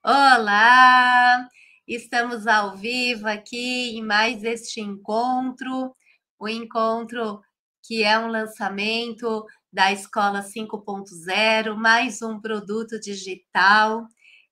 Olá! Estamos ao vivo aqui em mais este encontro, o encontro que é um lançamento da Escola 5.0, mais um produto digital.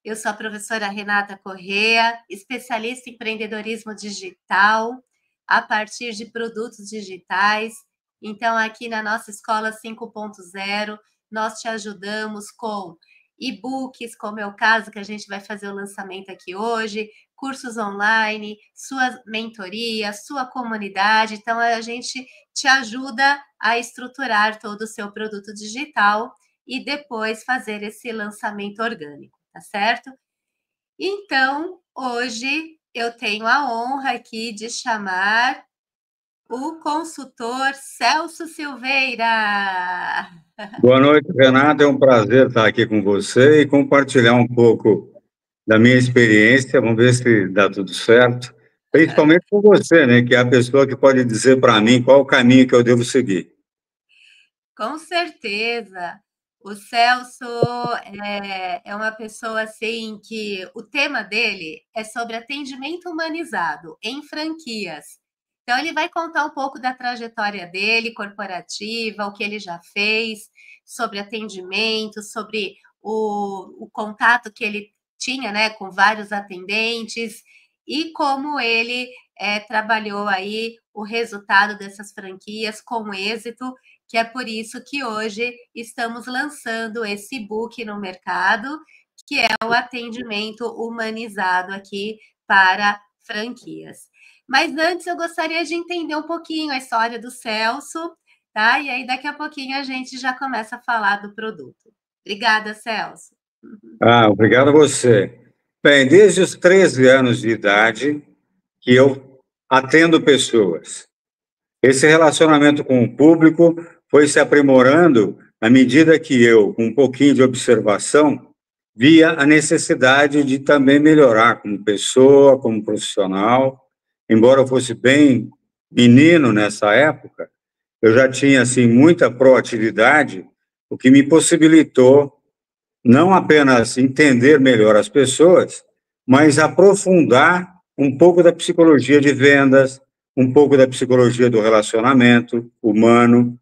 Eu sou a professora Renata Correa, especialista em empreendedorismo digital, a partir de produtos digitais. Então, aqui na nossa Escola 5.0, nós te ajudamos com e-books, como é o caso que a gente vai fazer o lançamento aqui hoje, cursos online, sua mentoria, sua comunidade. Então, a gente te ajuda a estruturar todo o seu produto digital e depois fazer esse lançamento orgânico, tá certo? Então, hoje eu tenho a honra aqui de chamar o consultor Celso Silveira. Boa noite, Renata. É um prazer estar aqui com você e compartilhar um pouco da minha experiência. Vamos ver se dá tudo certo. Principalmente com você, né, que é a pessoa que pode dizer para mim qual o caminho que eu devo seguir. Com certeza. O Celso é uma pessoa assim que o tema dele é sobre atendimento humanizado em franquias. Então, ele vai contar um pouco da trajetória dele, corporativa, o que ele já fez, sobre atendimento, sobre o contato que ele tinha, né, com vários atendentes e como ele trabalhou aí o resultado dessas franquias com êxito, que é por isso que hoje estamos lançando esse book no mercado, que é o atendimento humanizado aqui para franquias. Mas antes eu gostaria de entender um pouquinho a história do Celso, tá? E aí daqui a pouquinho a gente já começa a falar do produto. Obrigada, Celso. Obrigado a você. Bem, desde os 13 anos de idade que eu atendo pessoas. Esse relacionamento com o público foi se aprimorando à medida que eu, com um pouquinho de observação, via a necessidade de também melhorar como pessoa, como profissional. Embora eu fosse bem menino nessa época, eu já tinha assim muita proatividade, o que me possibilitou não apenas entender melhor as pessoas, mas aprofundar um pouco da psicologia de vendas, um pouco da psicologia do relacionamento humano.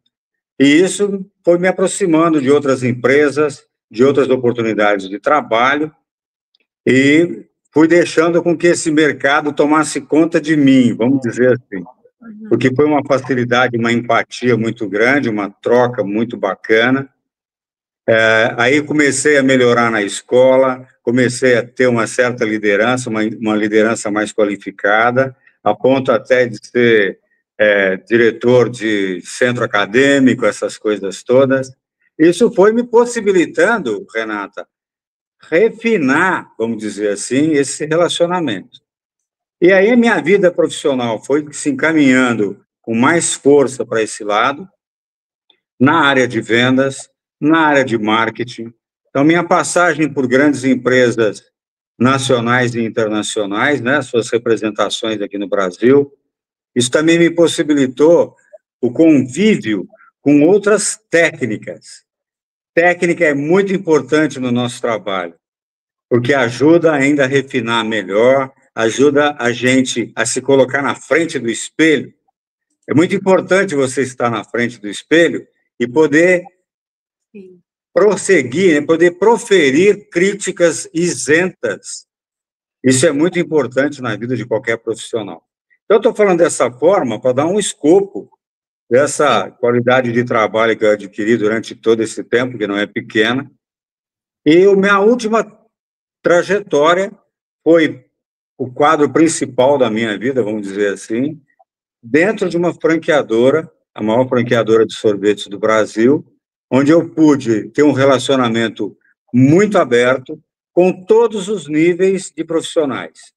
E isso foi me aproximando de outras empresas, de outras oportunidades de trabalho, e fui deixando com que esse mercado tomasse conta de mim, vamos dizer assim. Porque foi uma facilidade, uma empatia muito grande, uma troca muito bacana. Aí comecei a melhorar na escola, comecei a ter uma certa liderança, uma liderança mais qualificada, a ponto até de ser diretor de centro acadêmico, essas coisas todas. Isso foi me possibilitando, Renata, refinar, vamos dizer assim, esse relacionamento. E aí a minha vida profissional foi se encaminhando com mais força para esse lado, na área de vendas, na área de marketing. Então, minha passagem por grandes empresas nacionais e internacionais, né, suas representações aqui no Brasil, isso também me possibilitou o convívio com outras técnicas. Técnica é muito importante no nosso trabalho, porque ajuda ainda a refinar melhor, ajuda a gente a se colocar na frente do espelho. É muito importante você estar na frente do espelho e poder prosseguir, né, poder proferir críticas isentas. Isso é muito importante na vida de qualquer profissional. Então, eu estou falando dessa forma para dar um escopo dessa qualidade de trabalho que eu adquiri durante todo esse tempo, que não é pequena. E a minha última trajetória foi o quadro principal da minha vida, vamos dizer assim, dentro de uma franqueadora, a maior franqueadora de sorvetes do Brasil, onde eu pude ter um relacionamento muito aberto com todos os níveis de profissionais,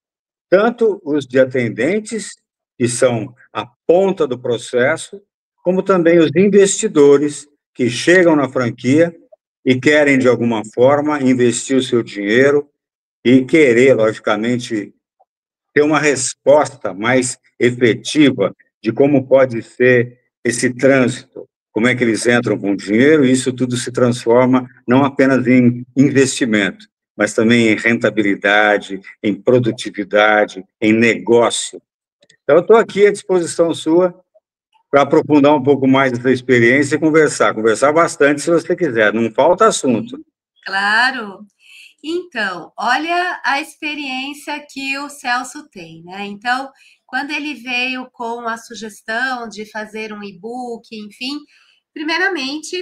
tanto os de atendentes, que são a ponta do processo, como também os investidores que chegam na franquia e querem, de alguma forma, investir o seu dinheiro e querer, logicamente, ter uma resposta mais efetiva de como pode ser esse trânsito, como é que eles entram com o dinheiro, e isso tudo se transforma não apenas em investimento, mas também em rentabilidade, em produtividade, em negócio. Então, eu estou aqui à disposição sua para aprofundar um pouco mais essa experiência e conversar bastante se você quiser, não falta assunto. Claro. Então, olha a experiência que o Celso tem, né? Então, quando ele veio com a sugestão de fazer um e-book, enfim, primeiramente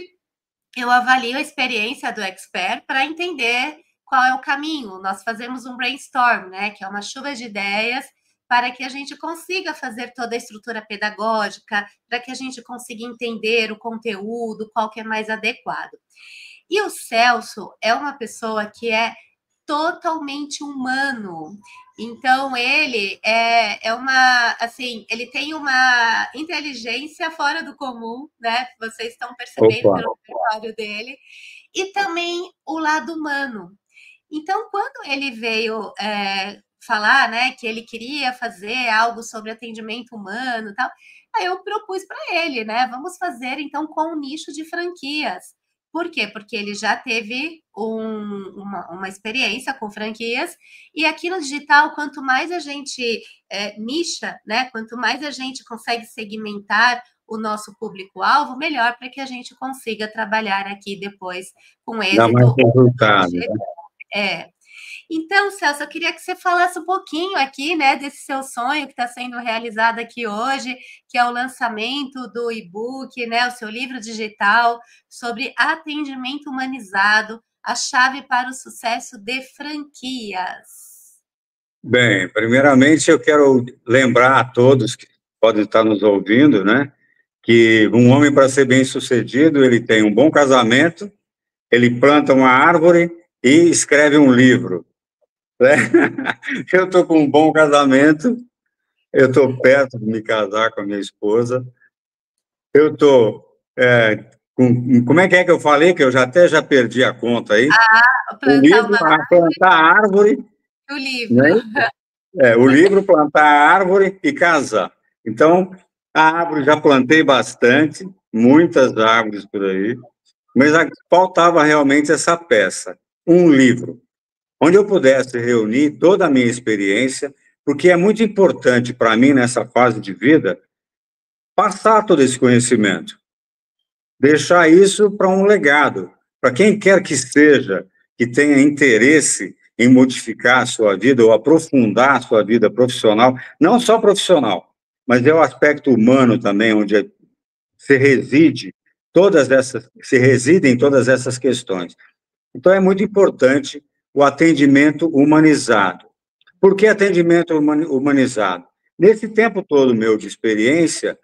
eu avalio a experiência do expert para entender qual é o caminho. Nós fazemos um brainstorm, né? Que é uma chuva de ideias para que a gente consiga fazer toda a estrutura pedagógica, para que a gente consiga entender o conteúdo, qual que é mais adequado. E o Celso é uma pessoa que é totalmente humano. Então, ele é uma, assim, ele tem uma inteligência fora do comum, né? Vocês estão percebendo pelo repertório dele. E também o lado humano. Então, quando ele veio falar, né, que ele queria fazer algo sobre atendimento humano e tal, aí eu propus para ele, né, vamos fazer então com um nicho de franquias. Por quê? Porque ele já teve uma experiência com franquias e aqui no digital, quanto mais a gente nicha, né, quanto mais a gente consegue segmentar o nosso público-alvo, melhor para que a gente consiga trabalhar aqui depois com êxito. Dá mais resultado, né? Então, Celso, eu queria que você falasse um pouquinho aqui, né, desse seu sonho que está sendo realizado aqui hoje, que é o lançamento do e-book, né, o seu livro digital sobre atendimento humanizado, a chave para o sucesso de franquias. Bem, primeiramente eu quero lembrar a todos que podem estar nos ouvindo, né, que um homem, para ser bem-sucedido, ele tem um bom casamento, ele planta uma árvore e escreve um livro. Né? Eu estou com um bom casamento, eu estou perto de me casar com a minha esposa, eu estou como é que eu falei, que eu já perdi a conta aí? Plantar árvore. O livro. Né? O livro, plantar árvore e casar. Então, a árvore já plantei bastante, muitas árvores por aí, mas faltava realmente essa peça, um livro, onde eu pudesse reunir toda a minha experiência, porque é muito importante para mim, nessa fase de vida, passar todo esse conhecimento, deixar isso para um legado, para quem quer que seja, que tenha interesse em modificar a sua vida ou aprofundar a sua vida profissional, não só profissional, mas é o aspecto humano também, onde se residem todas essas questões. Então, é muito importante o atendimento humanizado. Por que atendimento humanizado? Nesse tempo todo meu de experiência,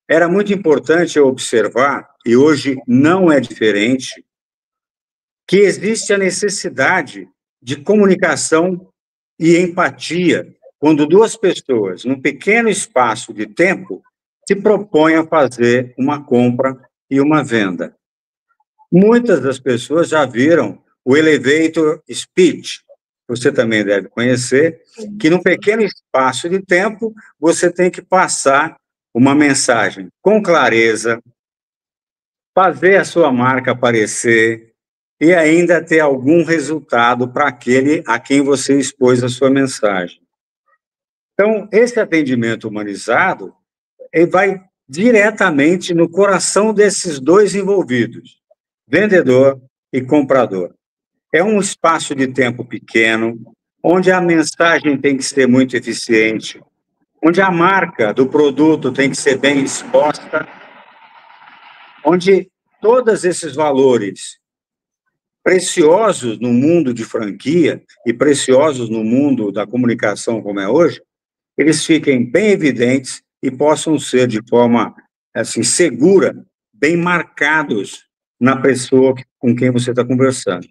era muito importante eu observar, e hoje não é diferente, que existe a necessidade de comunicação e empatia quando duas pessoas, num pequeno espaço de tempo, se propõem a fazer uma compra e uma venda. Muitas das pessoas já viram o elevator speech, você também deve conhecer, que num pequeno espaço de tempo você tem que passar uma mensagem com clareza, fazer a sua marca aparecer e ainda ter algum resultado para aquele a quem você expôs a sua mensagem. Então, esse atendimento humanizado, ele vai diretamente no coração desses dois envolvidos, vendedor e comprador. É um espaço de tempo pequeno, onde a mensagem tem que ser muito eficiente, onde a marca do produto tem que ser bem exposta, onde todos esses valores preciosos no mundo de franquia e preciosos no mundo da comunicação como é hoje, eles fiquem bem evidentes e possam ser de forma assim segura, bem marcados na pessoa com quem você está conversando.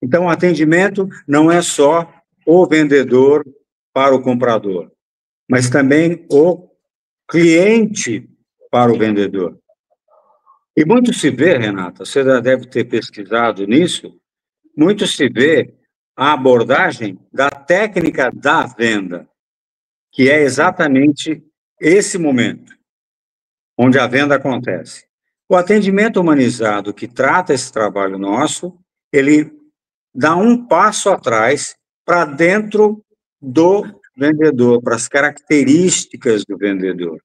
Então, o atendimento não é só o vendedor para o comprador, mas também o cliente para o vendedor. E muito se vê, Renata, você já deve ter pesquisado nisso, muito se vê a abordagem da técnica da venda, que é exatamente esse momento onde a venda acontece. O atendimento humanizado que trata esse trabalho nosso, ele dar um passo atrás para dentro do vendedor, para as características do vendedor.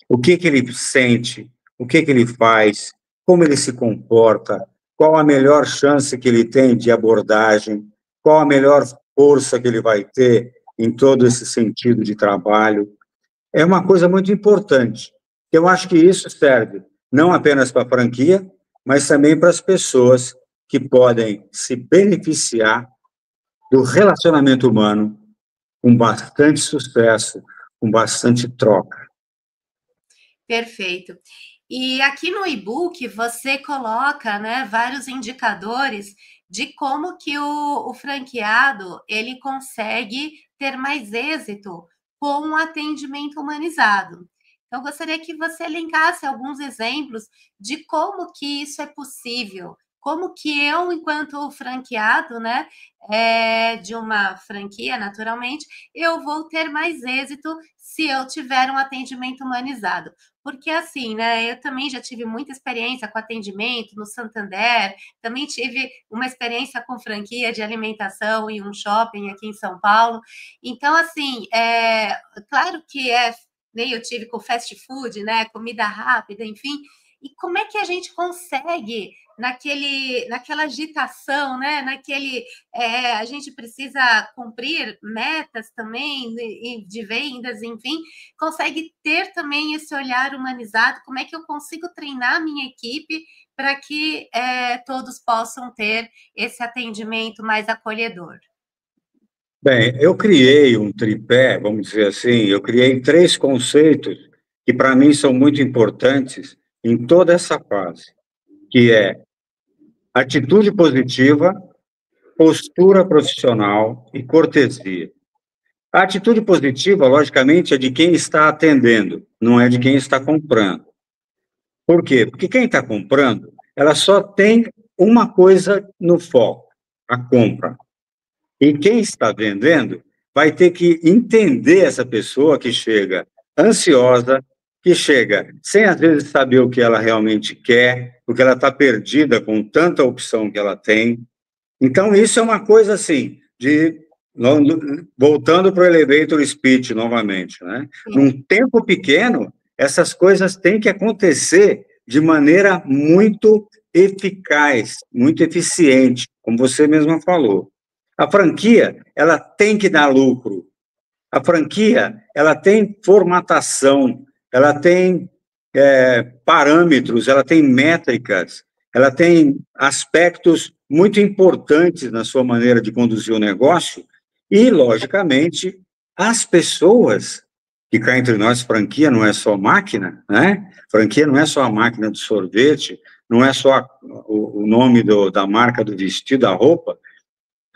O que ele sente, o que ele faz, como ele se comporta, qual a melhor chance que ele tem de abordagem, qual a melhor força que ele vai ter em todo esse sentido de trabalho. É uma coisa muito importante. Eu acho que isso serve não apenas para a franquia, mas também para as pessoas que podem se beneficiar do relacionamento humano com bastante sucesso, com bastante troca. Perfeito. E aqui no e-book você coloca, né, vários indicadores de como que o franqueado ele consegue ter mais êxito com um atendimento humanizado. Então, gostaria que você elencasse alguns exemplos de como que isso é possível, como que eu, enquanto franqueado, né, de uma franquia, naturalmente, eu vou ter mais êxito se eu tiver um atendimento humanizado. Porque assim, né, eu também já tive muita experiência com atendimento no Santander, também tive uma experiência com franquia de alimentação em um shopping aqui em São Paulo. Então, assim, claro que nem eu tive com fast food, né, comida rápida, enfim. E como é que a gente consegue naquela agitação, né, a gente precisa cumprir metas também de vendas, enfim, consegue ter também esse olhar humanizado? Como é que eu consigo treinar a minha equipe para que todos possam ter esse atendimento mais acolhedor? Bem, eu criei um tripé, vamos dizer assim, eu criei 3 conceitos que, para mim, são muito importantes em toda essa fase, que é atitude positiva, postura profissional e cortesia. A atitude positiva, logicamente, é de quem está atendendo, não é de quem está comprando. Por quê? Porque quem está comprando, ela só tem uma coisa no foco, a compra. E quem está vendendo vai ter que entender essa pessoa que chega ansiosa, que chega sem às vezes saber o que ela realmente quer, porque ela está perdida com tanta opção que ela tem. Então, isso é uma coisa assim, voltando para o elevator speech novamente, né? Num tempo pequeno, essas coisas têm que acontecer de maneira muito eficaz, muito eficiente, como você mesma falou. A franquia, ela tem que dar lucro. A franquia, ela tem formatação, ela tem parâmetros, ela tem métricas, ela tem aspectos muito importantes na sua maneira de conduzir o negócio e, logicamente, as pessoas, que cá entre nós, franquia não é só máquina, né? Franquia não é só a máquina do sorvete, não é só o nome da marca do vestido, da roupa.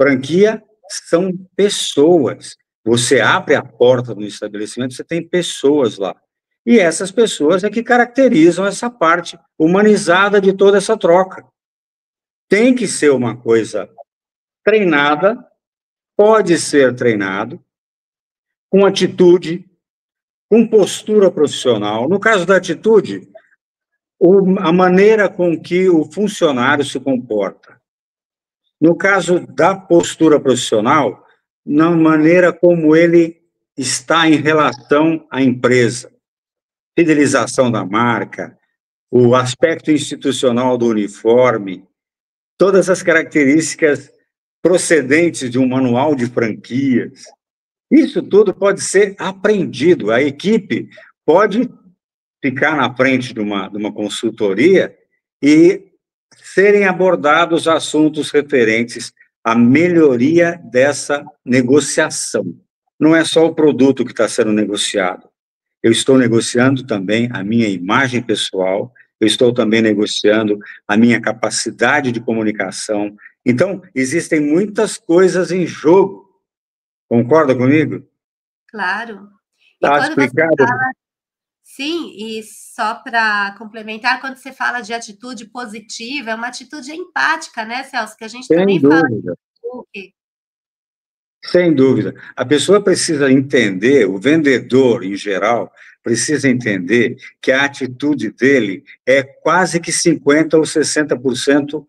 Franquia são pessoas. Você abre a porta do estabelecimento, você tem pessoas lá. E essas pessoas é que caracterizam essa parte humanizada de toda essa troca. Tem que ser uma coisa treinada, pode ser treinado, com atitude, com postura profissional. No caso da atitude, a maneira com que o funcionário se comporta. No caso da postura profissional, na maneira como ele está em relação à empresa. Fidelização da marca, o aspecto institucional do uniforme, todas as características procedentes de um manual de franquias. Isso tudo pode ser aprendido. A equipe pode ficar na frente de uma consultoria e serem abordados assuntos referentes à melhoria dessa negociação. Não é só o produto que está sendo negociado. Eu estou negociando também a minha imagem pessoal, eu estou também negociando a minha capacidade de comunicação. Então, existem muitas coisas em jogo. Concorda comigo? Claro. E Está quando você explicado? fala sim, e só para complementar, quando você fala de atitude positiva, é uma atitude empática, né, Celso? Que a gente Sem também fala dúvida. no book. Sem dúvida. A pessoa precisa entender, o vendedor, em geral, precisa entender que a atitude dele é quase que 50% ou 60%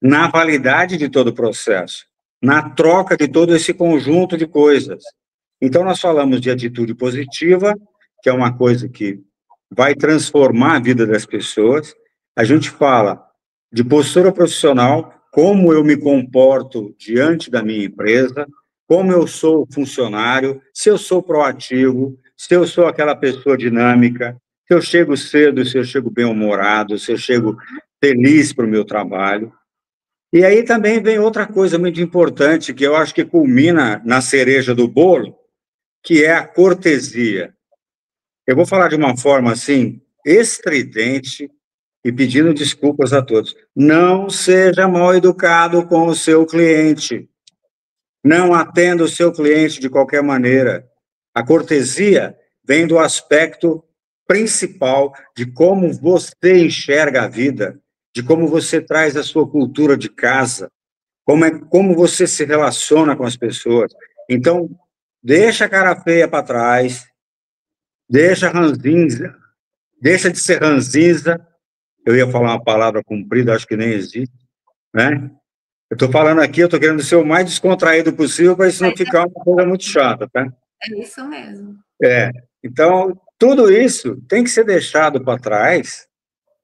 na validade de todo o processo, na troca de todo esse conjunto de coisas. Então, nós falamos de atitude positiva, que é uma coisa que vai transformar a vida das pessoas. A gente fala de postura profissional, como eu me comporto diante da minha empresa, como eu sou funcionário, se eu sou proativo, se eu sou aquela pessoa dinâmica, se eu chego cedo, se eu chego bem-humorado, se eu chego feliz para o meu trabalho. E aí também vem outra coisa muito importante, que eu acho que culmina na cereja do bolo, que é a cortesia. Eu vou falar de uma forma assim, estridente, e pedindo desculpas a todos. Não seja mal educado com o seu cliente. Não atenda o seu cliente de qualquer maneira. A cortesia vem do aspecto principal de como você enxerga a vida, de como você traz a sua cultura de casa, como você se relaciona com as pessoas. Então, deixa a cara feia para trás, deixa ranzinza, deixa de ser ranzinza. Eu ia falar uma palavra comprida, acho que nem existe, né? Eu estou falando aqui, eu estou querendo ser o mais descontraído possível para isso não Mas ficar uma coisa muito chata, tá? é isso mesmo. É. Então, tudo isso tem que ser deixado para trás,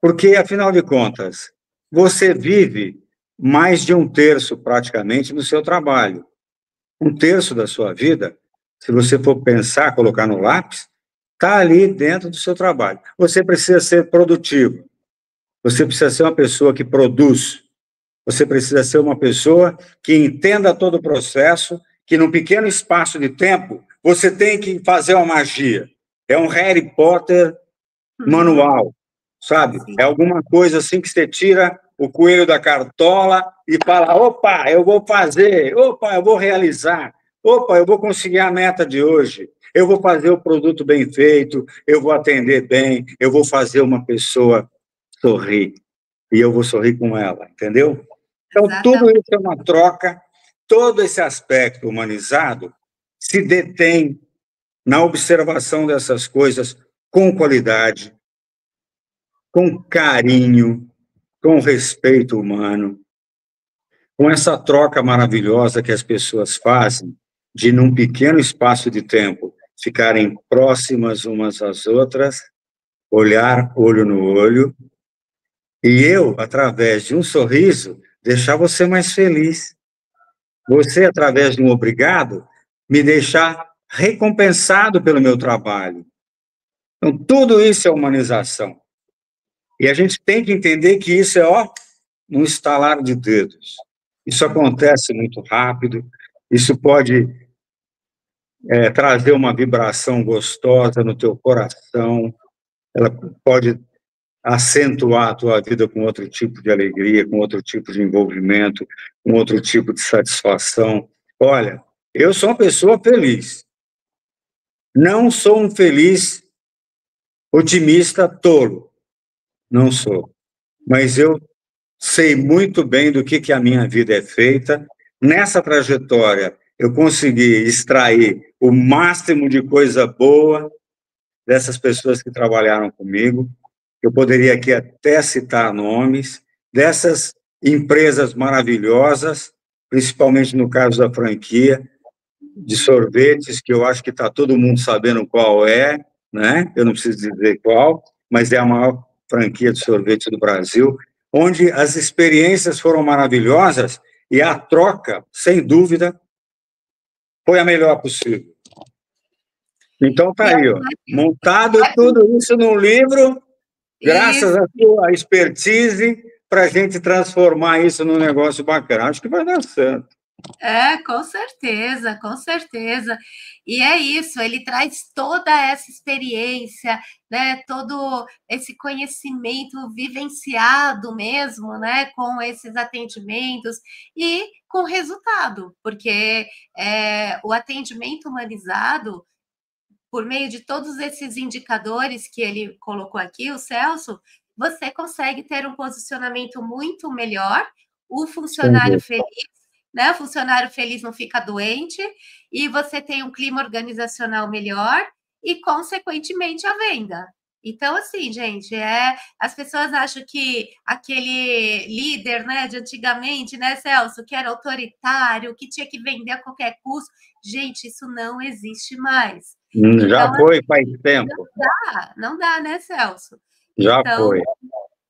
porque, afinal de contas, você vive mais de um terço, praticamente, do seu trabalho. Um terço da sua vida, se você for pensar, colocar no lápis, está ali dentro do seu trabalho. Você precisa ser produtivo, você precisa ser uma pessoa que produz, você precisa ser uma pessoa que entenda todo o processo, que num pequeno espaço de tempo, você tem que fazer uma magia. É um Harry Potter manual, sabe? Sim. É alguma coisa assim que você tira o coelho da cartola e fala, opa, eu vou fazer, opa, eu vou realizar, opa, eu vou conseguir a meta de hoje, eu vou fazer o produto bem feito, eu vou atender bem, eu vou fazer uma pessoa sorrir, e eu vou sorrir com ela, entendeu? Então, tudo Exatamente. isso é uma troca, todo esse aspecto humanizado se detém na observação dessas coisas com qualidade, com carinho, com respeito humano, com essa troca maravilhosa que as pessoas fazem de, num pequeno espaço de tempo, ficarem próximas umas às outras, olhar olho no olho, e eu, através de um sorriso, deixar você mais feliz. Você, através de um obrigado, me deixar recompensado pelo meu trabalho. Então, tudo isso é humanização. E a gente tem que entender que isso é, ó, um estalar de dedos. Isso acontece muito rápido, isso pode trazer uma vibração gostosa no teu coração, ela pode acentuar a tua vida com outro tipo de alegria, com outro tipo de envolvimento, com outro tipo de satisfação. Olha, eu sou uma pessoa feliz. Não sou um feliz otimista tolo. Não sou. Mas eu sei muito bem do que a minha vida é feita. Nessa trajetória, eu consegui extrair o máximo de coisa boa dessas pessoas que trabalharam comigo. Eu poderia aqui até citar nomes dessas empresas maravilhosas, principalmente no caso da franquia de sorvetes, que eu acho que está todo mundo sabendo qual é, né? Eu não preciso dizer qual, mas é a maior franquia de sorvete do Brasil, onde as experiências foram maravilhosas e a troca, sem dúvida, foi a melhor possível. Então tá E aí, ó, montado tudo isso num livro, graças isso. à sua expertise, para a gente transformar isso num negócio bacana. Acho que vai dar certo. Com certeza, com certeza. E é isso, ele traz toda essa experiência, né, todo esse conhecimento vivenciado mesmo, né, com esses atendimentos e com resultado, porque o atendimento humanizado, por meio de todos esses indicadores que ele colocou aqui, o Celso, você consegue ter um posicionamento muito melhor, o funcionário feliz, né? O funcionário feliz não fica doente, e você tem um clima organizacional melhor e, consequentemente, a venda. Então, assim, gente, as pessoas acham que aquele líder, né, de antigamente, né, Celso, que era autoritário, que tinha que vender a qualquer custo. Gente, isso não existe mais. Já Então, foi faz tempo, não dá, né, Celso? já Então, foi.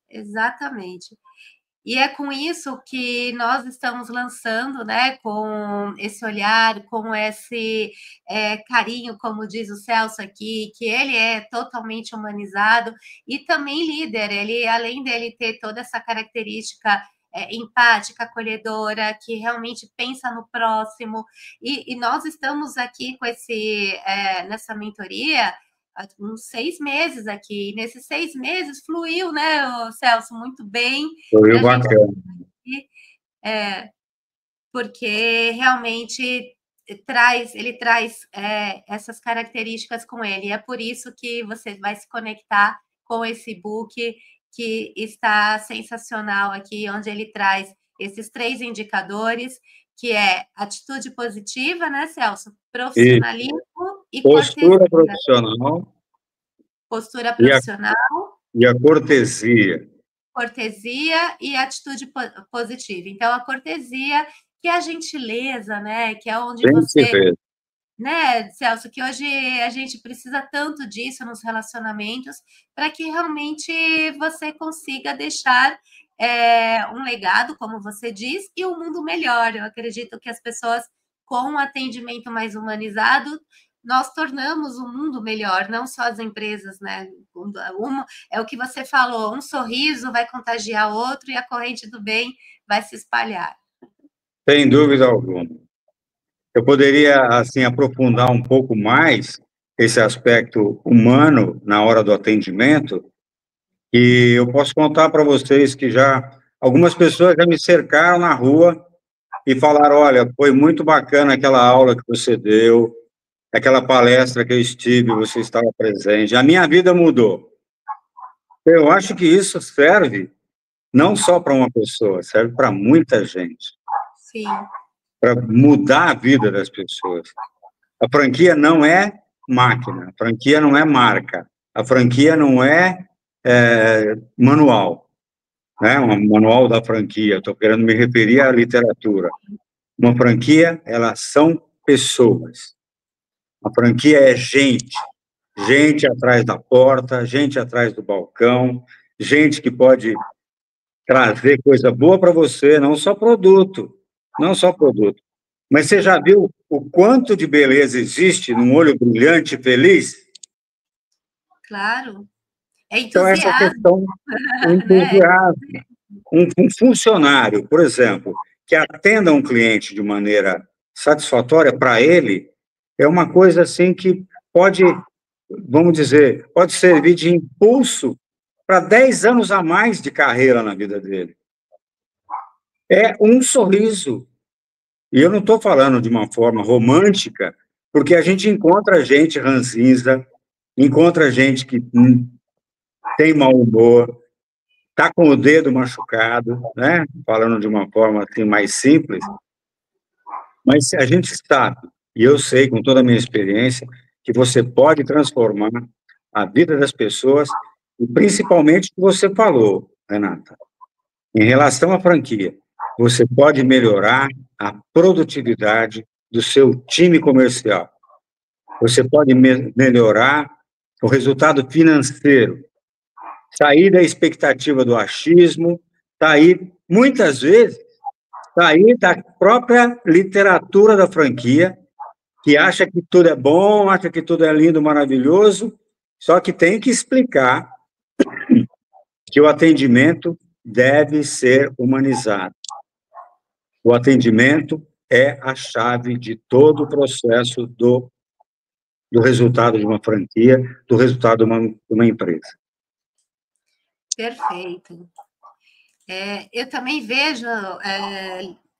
exatamente. E é com isso que nós estamos lançando, né, com esse olhar, com esse carinho, como diz o Celso aqui, que ele é totalmente humanizado e também líder. Ele, além dele ter toda essa característica empática, acolhedora, que realmente pensa no próximo, e nós estamos aqui com nessa mentoria há uns 6 meses aqui. E nesses 6 meses fluiu, né, o Celso, muito bem. Foi E a gente bacana. porque realmente ele traz essas características com ele. E é por isso que você vai se conectar com esse book que está sensacional aqui, onde ele traz esses 3 indicadores, que é atitude positiva, né, Celso? E Profissionalismo e cortesia. postura profissional Postura e profissional, e a cortesia. cortesia e atitude positiva. Então, a cortesia, que é a gentileza, né? Que é onde você, Gentileza. né, Celso, que hoje a gente precisa tanto disso nos relacionamentos, para que realmente você consiga deixar um legado, como você diz, e um mundo melhor. Eu acredito que as pessoas, com um atendimento mais humanizado, nós tornamos o mundo melhor, não só as empresas, né? É o que você falou, um sorriso vai contagiar outro e a corrente do bem vai se espalhar. Sem dúvida alguma. Eu poderia, assim, aprofundar um pouco mais esse aspecto humano na hora do atendimento, e eu posso contar para vocês que algumas pessoas já me cercaram na rua e falaram: olha, foi muito bacana aquela aula que você deu, aquela palestra que eu estive, você estava presente, a minha vida mudou. Eu acho que isso serve não só para uma pessoa, serve para muita gente, Sim, para mudar a vida das pessoas. A franquia não é máquina, a franquia não é marca, a franquia não é manual, né? Um manual da franquia. Estou querendo me referir à literatura. Uma franquia, elas são pessoas. A franquia é gente, gente atrás da porta, gente atrás do balcão, gente que pode trazer coisa boa para você, não só produto, não só produto. Mas você já viu o quanto de beleza existe num olho brilhante e feliz? claro. É Então, essa entusiasmo, questão, o né? entusiasmo. Um funcionário, por exemplo, que atenda um cliente de maneira satisfatória para ele, é uma coisa assim que pode, vamos dizer, pode servir de impulso para 10 anos a mais de carreira na vida dele. É um sorriso. E eu não estou falando de uma forma romântica, porque a gente encontra gente ranzinza, encontra gente que tem mau humor, está com o dedo machucado, né? Falando de uma forma assim mais simples, mas a gente sabe, e eu sei com toda a minha experiência, que você pode transformar a vida das pessoas, e principalmente o que você falou, Renata, em relação à franquia, você pode melhorar a produtividade do seu time comercial. Você pode melhorar o resultado financeiro, sair da expectativa do achismo, sair, muitas vezes, sair da própria literatura da franquia, que acha que tudo é bom, acha que tudo é lindo, maravilhoso, só que tem que explicar que o atendimento deve ser humanizado. O atendimento é a chave de todo o processo do resultado de uma franquia, do resultado de uma empresa. Perfeito. Eu também vejo,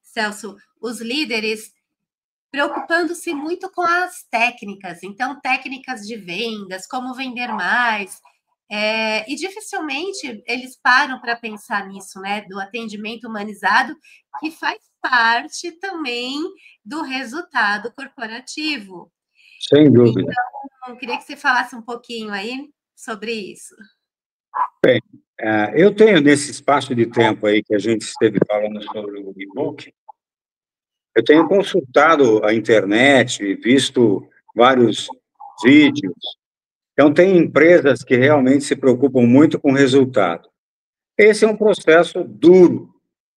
Celso, os líderes preocupando-se muito com as técnicas, então, técnicas de vendas, como vender mais, e dificilmente eles param para pensar nisso, né, do atendimento humanizado, que faz parte também do resultado corporativo. Sem dúvida. Então, eu queria que você falasse um pouquinho aí sobre isso? Bem, eu tenho, nesse espaço de tempo aí que a gente esteve falando sobre o e-book, eu tenho consultado a internet, visto vários vídeos. Então, tem empresas que realmente se preocupam muito com o resultado. Esse é um processo duro,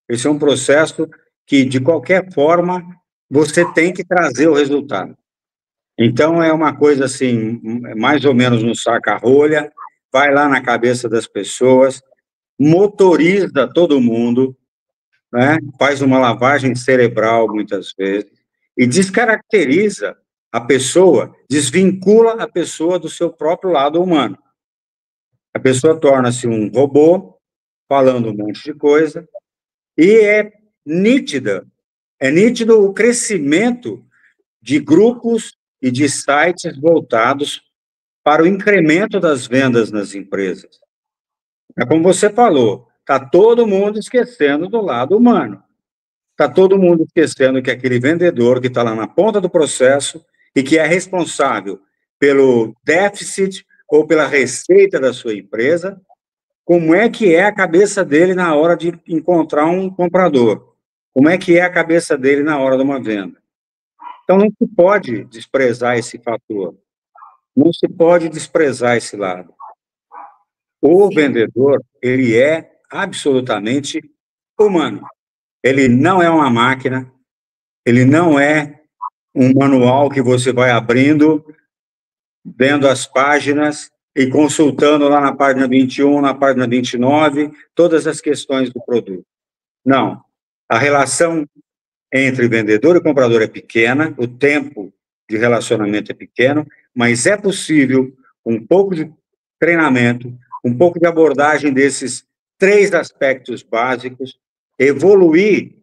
esse é um processo que, de qualquer forma, você tem que trazer o resultado. Então, é uma coisa assim, mais ou menos no saca-rolha, vai lá na cabeça das pessoas, motoriza todo mundo, né? Faz uma lavagem cerebral, muitas vezes, e descaracteriza a pessoa, desvincula a pessoa do seu próprio lado humano. A pessoa torna-se um robô, falando um monte de coisa, e é nítido o crescimento de grupos e de sites voltados para o incremento das vendas nas empresas. É como você falou, está todo mundo esquecendo do lado humano. Está todo mundo esquecendo que aquele vendedor que está lá na ponta do processo e que é responsável pelo déficit ou pela receita da sua empresa, como é que é a cabeça dele na hora de encontrar um comprador? Como é que é a cabeça dele na hora de uma venda? Então, não se pode desprezar esse fator, não se pode desprezar esse lado. O Sim. vendedor, ele é absolutamente humano. Ele não é uma máquina, ele não é um manual que você vai abrindo, vendo as páginas e consultando lá na página 21, na página 29, todas as questões do produto. Não. A relação entre vendedor e comprador é pequena, o tempo de relacionamento é pequeno, mas é possível, um pouco de treinamento, um pouco de abordagem desses três aspectos básicos, evoluir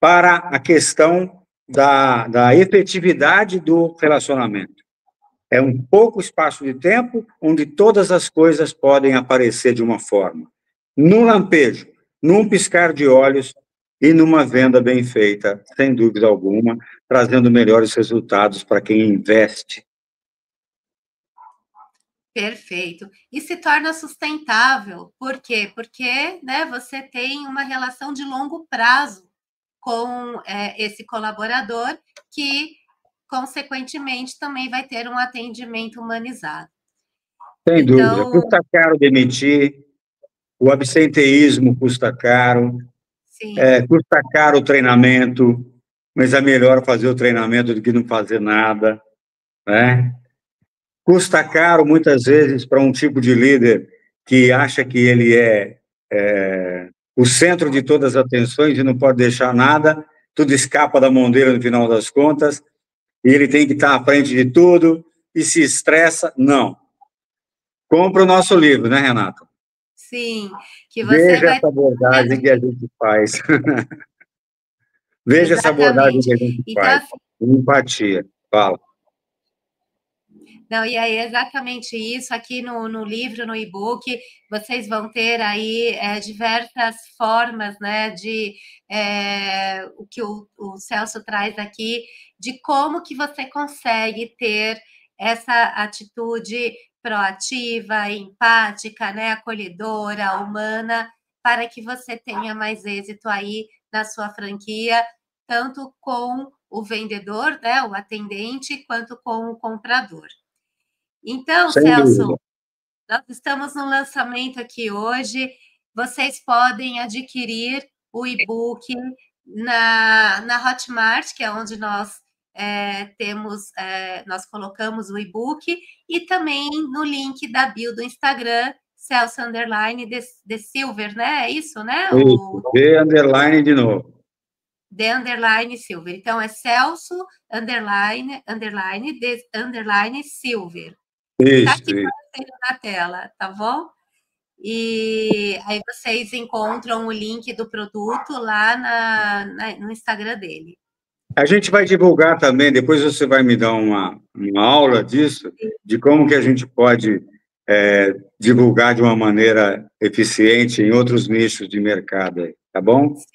para a questão da efetividade do relacionamento. É um pouco espaço de tempo onde todas as coisas podem aparecer de uma forma. Num lampejo, num piscar de olhos e numa venda bem feita, sem dúvida alguma, trazendo melhores resultados para quem investe. Perfeito. E se torna sustentável. Por quê? Porque, né, você tem uma relação de longo prazo com esse colaborador que, consequentemente, também vai ter um atendimento humanizado. Sem dúvida. Então, Custa caro demitir, o absenteísmo custa caro, sim, custa caro o treinamento, mas é melhor fazer o treinamento do que não fazer nada, né? Custa caro, muitas vezes, para um tipo de líder que acha que ele é o centro de todas as atenções e não pode deixar nada, tudo escapa da mão dele no final das contas, e ele tem que estar à frente de tudo e se estressa. Não. Compra o nosso livro, né, Renata? sim, que você Veja vai essa abordagem que a gente faz. Veja essa abordagem exatamente. que a gente Então, faz. assim, Empatia. Fala. não, e aí é exatamente isso. Aqui no livro, no e-book, vocês vão ter aí diversas formas, né, de o que o Celso traz aqui, de como que você consegue ter essa atitude proativa, empática, né, acolhedora, humana, para que você tenha mais êxito aí na sua franquia, tanto com o vendedor, né, o atendente, quanto com o comprador. Então, Sem dúvida. Celso, nós estamos no lançamento aqui hoje. Vocês podem adquirir o e-book na Hotmart, que é onde nós nós colocamos o e-book, e também no link da bio do Instagram, Celso Underline de Silver, né? É isso, né? Isso. V underline de novo. The Underline Silver. Então, é Celso Underline Silver. Tá Isso, aqui isso. aparecendo na tela, tá bom? E aí vocês encontram o link do produto lá no Instagram dele. A gente vai divulgar também, depois você vai me dar uma aula disso, de como que a gente pode divulgar de uma maneira eficiente em outros nichos de mercado, aí, tá bom? Sim,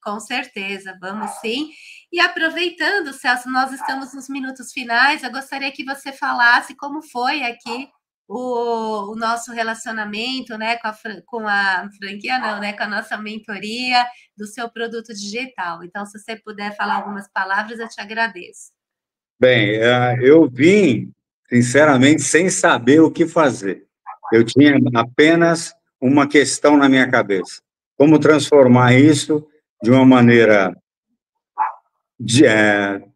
com certeza, vamos sim. E aproveitando, Celso, nós estamos nos minutos finais, eu gostaria que você falasse como foi aqui o nosso relacionamento, né, com a franquia, não, né, com a nossa mentoria do seu produto digital. Então, se você puder falar algumas palavras, eu te agradeço. Bem, eu vim, sinceramente, sem saber o que fazer. Eu tinha apenas uma questão na minha cabeça: como transformar isso de uma maneira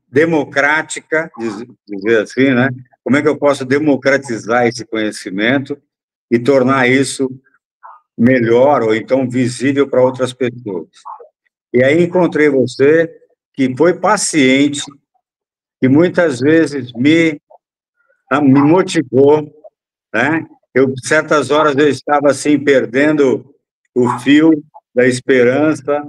democrática, dizer assim, né? Como é que eu posso democratizar esse conhecimento e tornar isso melhor ou então visível para outras pessoas? E aí encontrei você, que foi paciente, que muitas vezes me motivou, né? Certas horas eu estava assim perdendo o fio da esperança,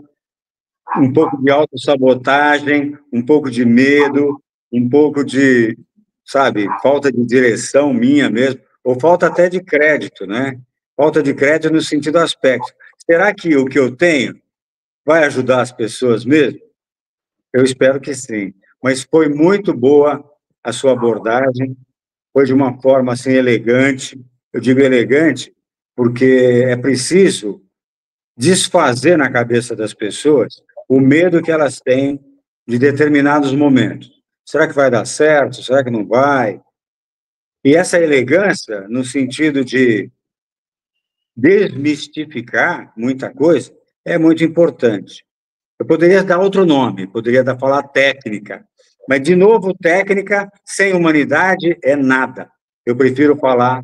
um pouco de autossabotagem, um pouco de medo, um pouco de, sabe, falta de direção minha mesmo, ou falta até de crédito, né? Falta de crédito no sentido aspecto. Será que o que eu tenho vai ajudar as pessoas mesmo? Eu espero que sim. Mas foi muito boa a sua abordagem, foi de uma forma assim elegante. Eu digo elegante porque é preciso desfazer na cabeça das pessoas o medo que elas têm de determinados momentos. Será que vai dar certo? Será que não vai? E essa elegância, no sentido de desmistificar muita coisa, é muito importante. Eu poderia dar outro nome, poderia falar técnica, mas, de novo, técnica sem humanidade é nada. Eu prefiro falar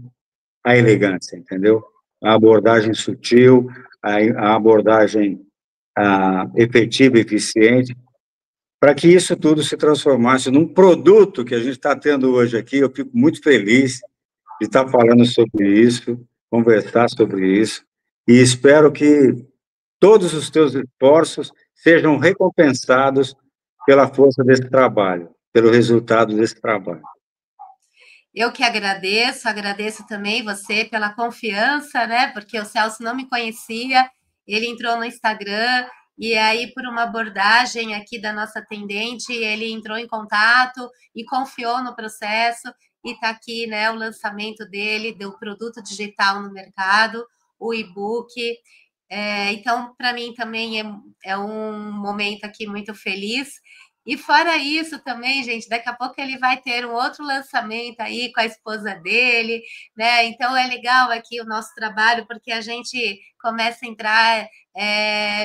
a elegância, entendeu? A abordagem sutil, a abordagem efetiva, eficiente, para que isso tudo se transformasse num produto que a gente está tendo hoje aqui. Eu fico muito feliz de estar falando sobre isso, conversar sobre isso, e espero que todos os teus esforços sejam recompensados pela força desse trabalho, pelo resultado desse trabalho. Eu que agradeço, agradeço também você pela confiança, né? Porque o Celso não me conhecia, ele entrou no Instagram e aí, por uma abordagem aqui da nossa atendente, ele entrou em contato e confiou no processo e está aqui, né? O lançamento dele, do produto digital no mercado, o e-book. Então, para mim também é um momento aqui muito feliz. E fora isso também, gente, daqui a pouco ele vai ter um outro lançamento aí com a esposa dele, né? Então é legal aqui o nosso trabalho, porque a gente começa a entrar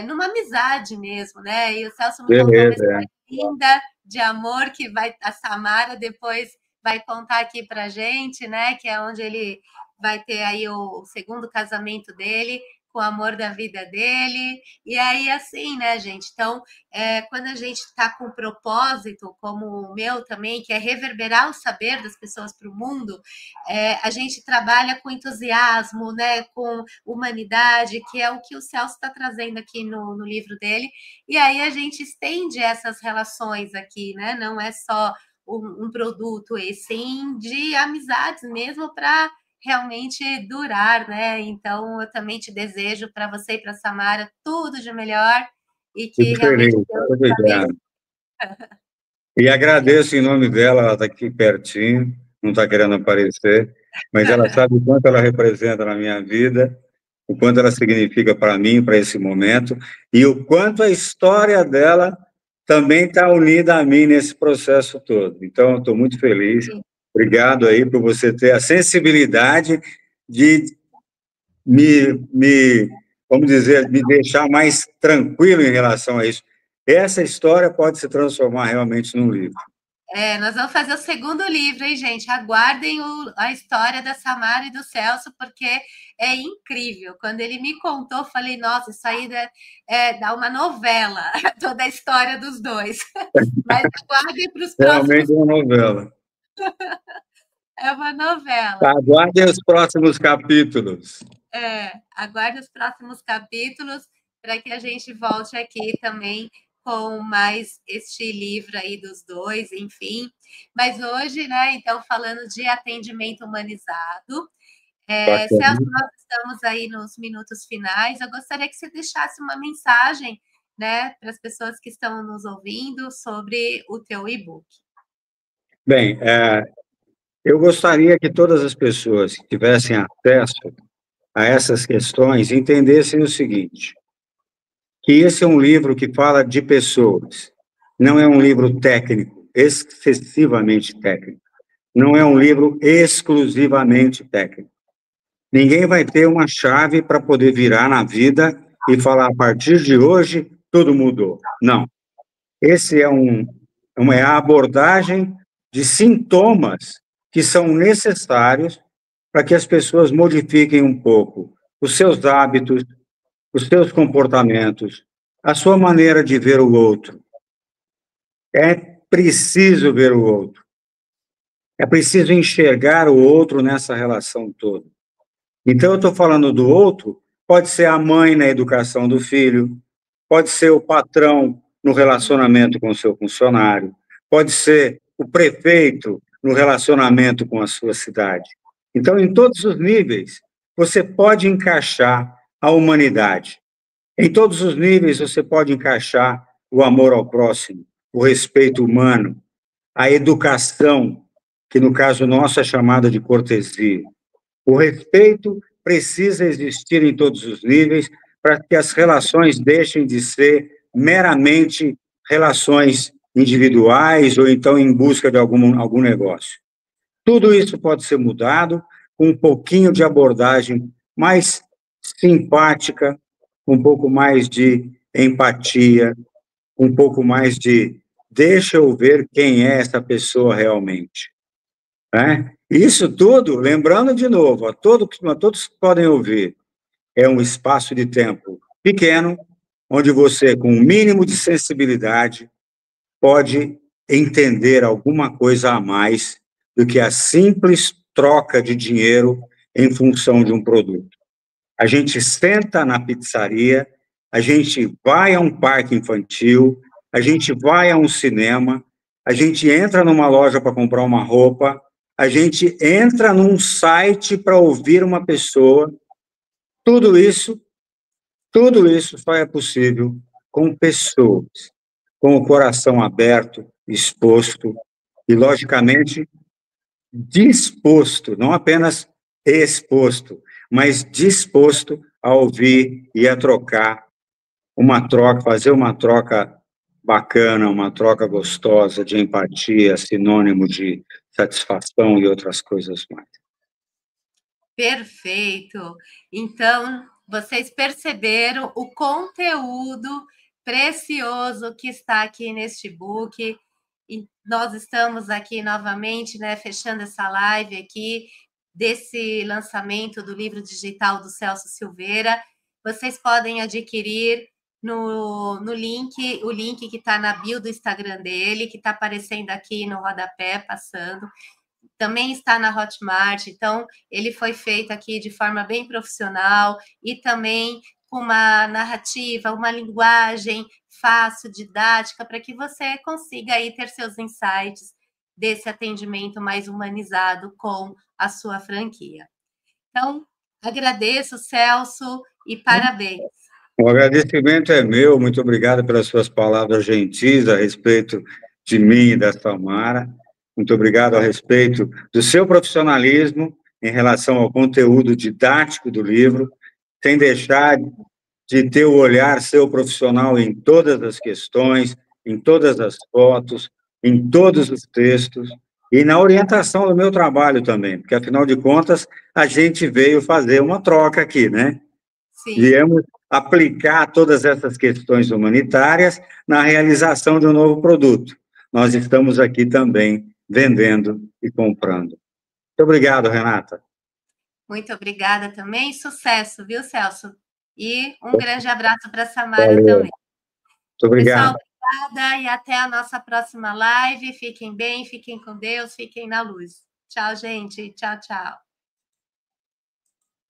numa amizade mesmo, né? E o Celso me contou uma Beleza, história linda de amor que vai a Samara depois vai contar aqui pra gente, né? Que é onde ele vai ter aí o segundo casamento dele com o amor da vida dele. E aí, assim, né, gente? Então, quando a gente está com um propósito, como o meu também, que é reverberar o saber das pessoas para o mundo, a gente trabalha com entusiasmo, né, com humanidade, que é o que o Celso está trazendo aqui no livro dele. E aí a gente estende essas relações aqui, né? Não é só um produto, e sim de amizades mesmo para realmente durar, né? Então, eu também te desejo para você e para a Samara tudo de melhor e que fico realmente feliz, Deus muito te abençoe. obrigado. E agradeço em nome dela, ela está aqui pertinho, não está querendo aparecer, mas ela sabe o quanto ela representa na minha vida, o quanto ela significa para mim, para esse momento, e o quanto a história dela também está unida a mim nesse processo todo. Então, eu estou muito feliz. Obrigado aí por você ter a sensibilidade de vamos dizer, me deixar mais tranquilo em relação a isso. Essa história pode se transformar realmente num livro. Nós vamos fazer o segundo livro, hein, gente? Aguardem a história da Samara e do Celso, porque é incrível. Quando ele me contou, falei, nossa, isso aí dá uma novela, toda a história dos dois. Mas aguardem para os próximos. Realmente é uma novela. É uma novela. Aguardem os próximos capítulos. Aguarde os próximos capítulos para que a gente volte aqui também com mais este livro aí dos dois, enfim. Mas hoje, né, então, falando de atendimento humanizado, Celso, Bacana. nós estamos aí nos minutos finais. Eu gostaria que você deixasse uma mensagem, né, para as pessoas que estão nos ouvindo sobre o teu e-book. Bem, Eu gostaria que todas as pessoas que tivessem acesso a essas questões entendessem o seguinte, que esse é um livro que fala de pessoas, não é um livro técnico, excessivamente técnico, não é um livro exclusivamente técnico. Ninguém vai ter uma chave para poder virar na vida e falar, a partir de hoje, tudo mudou. Não. Esse é a abordagem de sintomas que são necessários para que as pessoas modifiquem um pouco os seus hábitos, os seus comportamentos, a sua maneira de ver o outro. É preciso ver o outro. É preciso enxergar o outro nessa relação toda. Então, eu estou falando do outro, pode ser a mãe na educação do filho, pode ser o patrão no relacionamento com o seu funcionário, pode ser o prefeito no relacionamento com a sua cidade. Então, em todos os níveis, você pode encaixar a humanidade. Em todos os níveis, você pode encaixar o amor ao próximo, o respeito humano, a educação, que no caso nosso é chamada de cortesia. O respeito precisa existir em todos os níveis para que as relações deixem de ser meramente relações individuais ou então em busca de algum negócio. Tudo isso pode ser mudado com um pouquinho de abordagem mais simpática, um pouco mais de empatia, um pouco mais de deixa eu ver quem é essa pessoa realmente. Né? Isso tudo, lembrando de novo, a todos que podem ouvir, é um espaço de tempo pequeno, onde você, com um mínimo de sensibilidade, pode entender alguma coisa a mais do que a simples troca de dinheiro em função de um produto. A gente senta na pizzaria, a gente vai a um parque infantil, a gente vai a um cinema, a gente entra numa loja para comprar uma roupa, a gente entra num site para ouvir uma pessoa. Tudo isso, tudo isso só é possível com pessoas, com o coração aberto, exposto e, logicamente, disposto, não apenas exposto, mas disposto a ouvir e a trocar uma troca, fazer uma troca bacana, uma troca gostosa de empatia, sinônimo de satisfação e outras coisas mais. Perfeito. Então, vocês perceberam o conteúdo precioso que está aqui neste book. E nós estamos aqui novamente, né, fechando essa live aqui desse lançamento do livro digital do Celso Silveira. Vocês podem adquirir no link, o link que está na bio do Instagram dele, que está aparecendo aqui no rodapé, passando. Também está na Hotmart, então ele foi feito aqui de forma bem profissional e também com uma narrativa, uma linguagem fácil, didática, para que você consiga aí ter seus insights desse atendimento mais humanizado com a sua franquia. Então, agradeço, Celso, e parabéns. O agradecimento é meu, muito obrigado pelas suas palavras gentis a respeito de mim e da Samara. Muito obrigado a respeito do seu profissionalismo em relação ao conteúdo didático do livro, sem deixar de ter o olhar seu profissional em todas as questões, em todas as fotos, em todos os textos e na orientação do meu trabalho também, porque, afinal de contas, a gente veio fazer uma troca aqui, né? Sim. Viemos aplicar todas essas questões humanitárias na realização de um novo produto. Nós estamos aqui também vendendo e comprando. Muito obrigado, Renata. Muito obrigada também. Sucesso, viu, Celso? E um grande abraço para a Samara Valeu. também. Muito obrigado. Pessoal, obrigada e até a nossa próxima live. Fiquem bem, fiquem com Deus, fiquem na luz. Tchau, gente. Tchau, tchau.